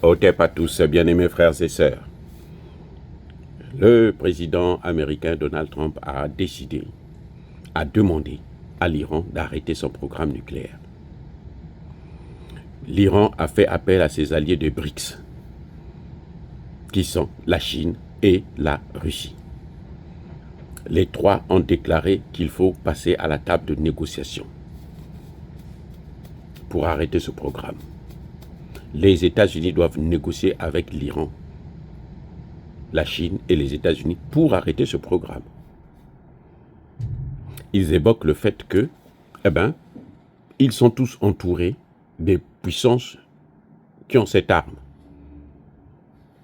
Otep à tous, bien-aimés frères et sœurs. Le président américain Donald Trump a demandé à l'Iran d'arrêter son programme nucléaire. L'Iran a fait appel à ses alliés de BRICS, qui sont la Chine et la Russie. Les trois ont déclaré qu'il faut passer à la table de négociation pour arrêter ce programme. Les États-Unis doivent négocier avec l'Iran, la Chine et les États-Unis pour arrêter ce programme. Ils évoquent le fait que, ils sont tous entourés des puissances qui ont cette arme.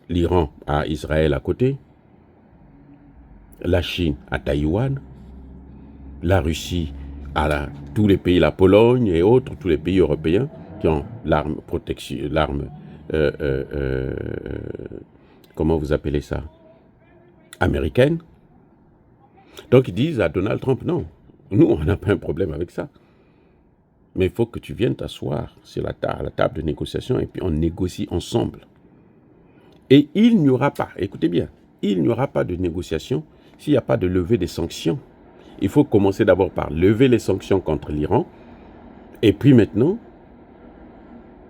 L'Iran a Israël à côté, la Chine à Taïwan, la Russie à tous les pays, la Pologne et autres, tous les pays européens qui ont l'arme protection, comment vous appelez ça, américaine. Donc ils disent à Donald Trump, non, nous on n'a pas un problème avec ça. Mais il faut que tu viennes t'asseoir à la table de négociation et puis on négocie ensemble. Et il n'y aura pas, écoutez bien, il n'y aura pas de négociation s'il n'y a pas de levée des sanctions. Il faut commencer d'abord par lever les sanctions contre l'Iran et puis maintenant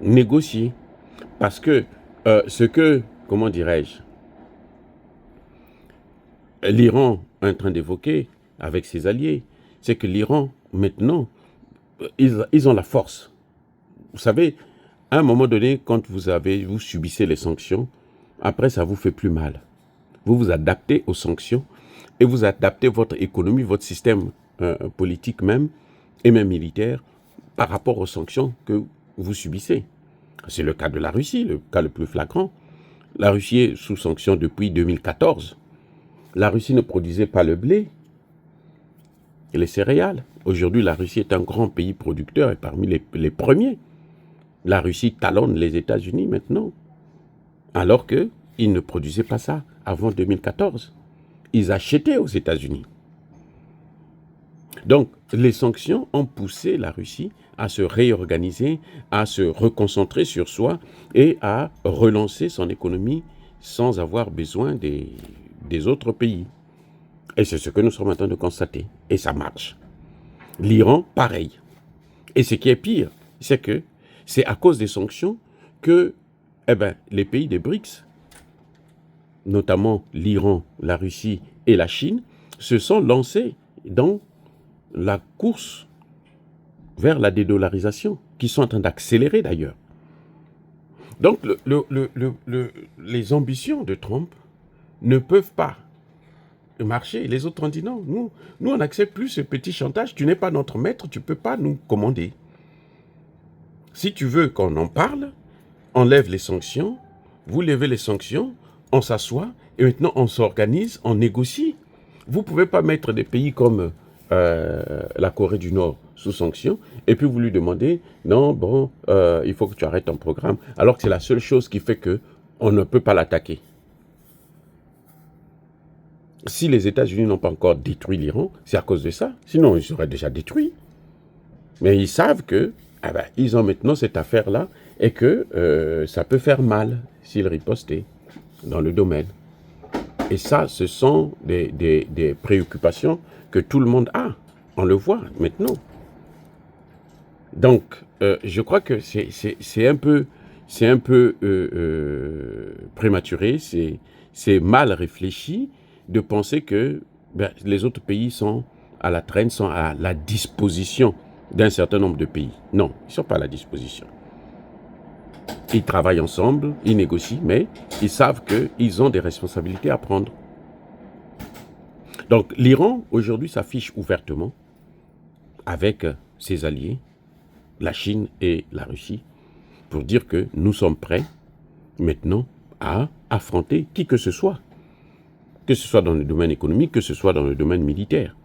négocier. Parce que comment dirais-je, l'Iran est en train d'évoquer avec ses alliés, c'est que l'Iran, maintenant, ils ont la force. Vous savez, à un moment donné, quand vous subissez les sanctions, après ça vous fait plus mal. Vous vous adaptez aux sanctions et vous adaptez votre économie, votre système politique même, et même militaire, par rapport aux sanctions que vous subissez. C'est le cas de la Russie, le cas le plus flagrant. La Russie est sous sanctions depuis 2014. La Russie ne produisait pas le blé et les céréales. Aujourd'hui, la Russie est un grand pays producteur et parmi les premiers. La Russie talonne les États-Unis maintenant, alors qu'ils ne produisaient pas ça avant 2014. Ils achetaient aux États-Unis. Donc, les sanctions ont poussé la Russie à se réorganiser, à se reconcentrer sur soi et à relancer son économie sans avoir besoin des autres pays. Et c'est ce que nous sommes en train de constater. Et ça marche. L'Iran, pareil. Et ce qui est pire, c'est que c'est à cause des sanctions que les pays des BRICS, notamment l'Iran, la Russie et la Chine, se sont lancés dans la course vers la dédollarisation, qui sont en train d'accélérer d'ailleurs. Donc les ambitions de Trump ne peuvent pas marcher. Les autres ont dit non, nous on n'accepte plus ce petit chantage, tu n'es pas notre maître, tu ne peux pas nous commander. Si tu veux qu'on en parle, on lève les sanctions, vous levez les sanctions, on s'assoit et maintenant on s'organise, on négocie. Vous ne pouvez pas mettre des pays comme la Corée du Nord sous sanctions et puis vous lui demandez non, il faut que tu arrêtes ton programme, alors que c'est la seule chose qui fait qu'on ne peut pas l'attaquer. Si les États-Unis n'ont pas encore détruit l'Iran, c'est à cause de ça. Sinon, ils seraient déjà détruits. Mais ils savent que ils ont maintenant cette affaire-là et que ça peut faire mal s'ils ripostaient dans le domaine. Et ça, ce sont des préoccupations que tout le monde a. On le voit maintenant. Donc, je crois que c'est un peu prématuré, c'est mal réfléchi de penser que les autres pays sont à la traîne, sont à la disposition d'un certain nombre de pays. Non, ils ne sont pas à la disposition. Ils travaillent ensemble, ils négocient, mais ils savent qu'ils ont des responsabilités à prendre. Donc l'Iran, aujourd'hui, s'affiche ouvertement avec ses alliés, la Chine et la Russie, pour dire que nous sommes prêts maintenant à affronter qui que ce soit dans le domaine économique, que ce soit dans le domaine militaire.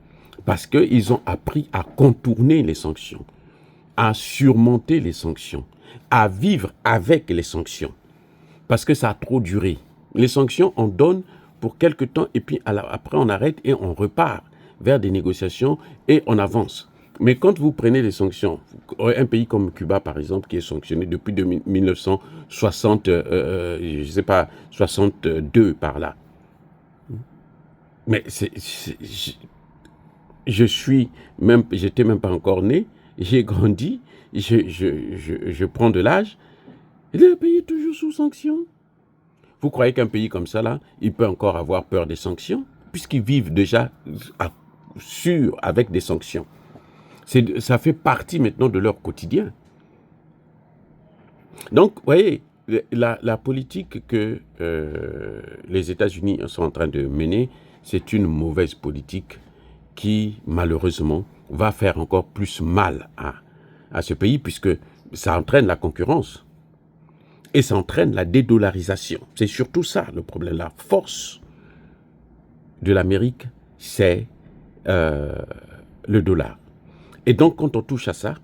Parce qu'ils ont appris à contourner les sanctions, à surmonter les sanctions, à vivre avec les sanctions. Parce que ça a trop duré. Les sanctions, on donne pour quelque temps et puis après on arrête et on repart vers des négociations et on avance. Mais quand vous prenez les sanctions, un pays comme Cuba, par exemple, qui est sanctionné depuis 1960, je ne sais pas, 62 par là. Mais j'étais même pas encore né, j'ai grandi, je prends de l'âge, et le pays est toujours sous sanctions. Vous croyez qu'un pays comme ça, là, il peut encore avoir peur des sanctions, puisqu'ils vivent déjà avec des sanctions. Ça fait partie maintenant de leur quotidien. Donc, vous voyez, la politique que les États-Unis sont en train de mener, c'est une mauvaise politique qui, malheureusement, va faire encore plus mal à ce pays, puisque ça entraîne la concurrence et ça entraîne la dédollarisation. C'est surtout ça le problème. La force de l'Amérique, c'est le dollar. Et donc, quand on touche à ça,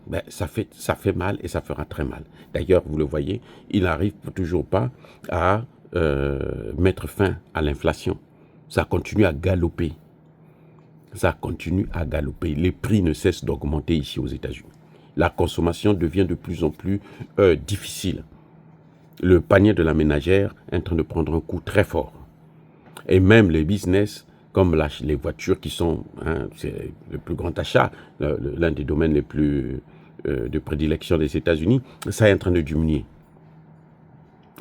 ben, ça fait mal et ça fera très mal. D'ailleurs, vous le voyez, il n'arrive toujours pas à mettre fin à l'inflation. Ça continue à galoper. Ça continue à galoper. Les prix ne cessent d'augmenter ici aux États-Unis. La consommation devient de plus en plus difficile. Le panier de la ménagère est en train de prendre un coup très fort. Et même les business, comme les voitures qui sont, c'est le plus grand achat, l'un des domaines les plus de prédilection des États-Unis, ça est en train de diminuer.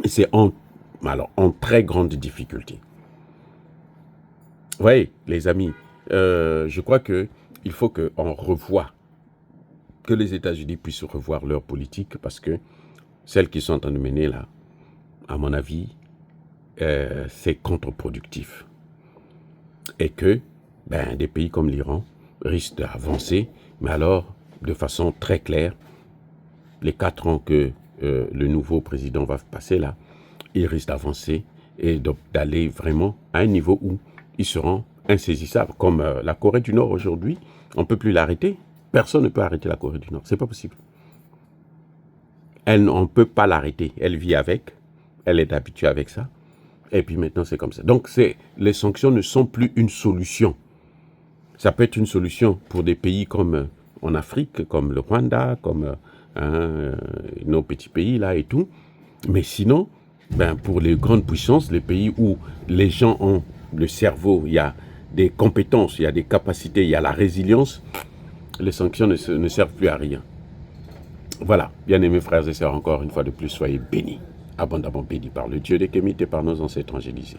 Et c'est en très grande difficulté. Vous voyez, les amis, je crois qu'il faut qu'on revoie, que les États-Unis puissent revoir leur politique, parce que celles qu'ils sont en train de mener là, à mon avis, c'est contre-productif. Et que des pays comme l'Iran risquent d'avancer, mais alors de façon très claire, les 4 ans que le nouveau président va passer là, il risque d'avancer et d'aller vraiment à un niveau où ils seront insaisissables. Comme la Corée du Nord aujourd'hui, on ne peut plus l'arrêter. Personne ne peut arrêter la Corée du Nord. C'est pas possible. On ne peut pas l'arrêter. Elle vit avec. Elle est habituée avec ça. Et puis maintenant, c'est comme ça. Donc, les sanctions ne sont plus une solution. Ça peut être une solution pour des pays comme en Afrique, comme le Rwanda, comme nos petits pays là et tout. Mais sinon, pour les grandes puissances, les pays où les gens ont le cerveau, il y a des compétences, il y a des capacités, il y a la résilience, les sanctions ne servent plus à rien. Voilà, bien aimés frères et sœurs, encore une fois de plus, soyez bénis, abondamment bénis par le Dieu des Kémites et par nos ancêtres angélisés.